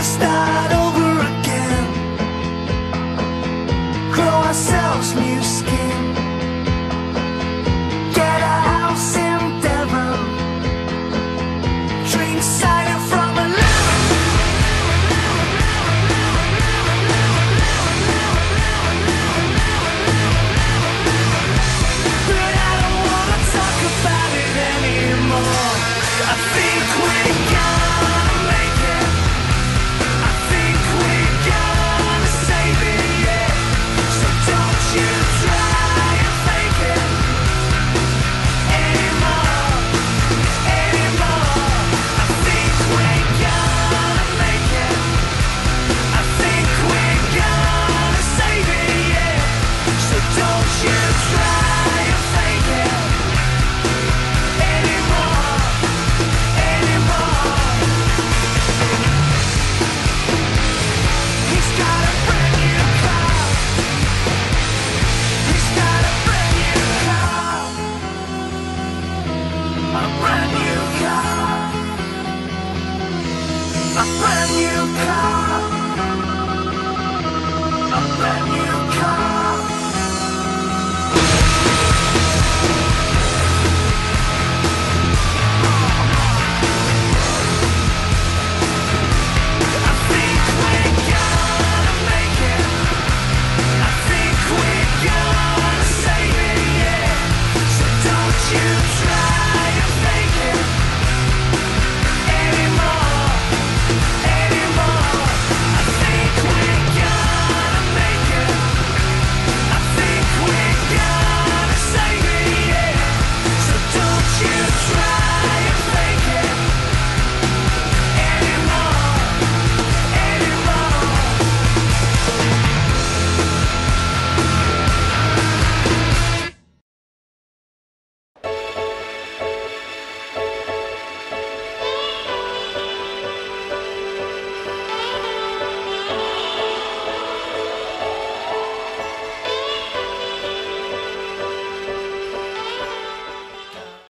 start over again, grow ourselves new skin, get a house in Devon, drink cider from a lemon. But I don't wanna talk about it anymore. I think we're gonna make it. I think we're gonna save it, yeah. So don't you try and fake it anymore, anymore. I think we're gonna make it. I think we're gonna save it, yeah. So don't you try and fake it anymore, anymore. He's got a brand new car. He's got a brand new car. A brand new car. A brand new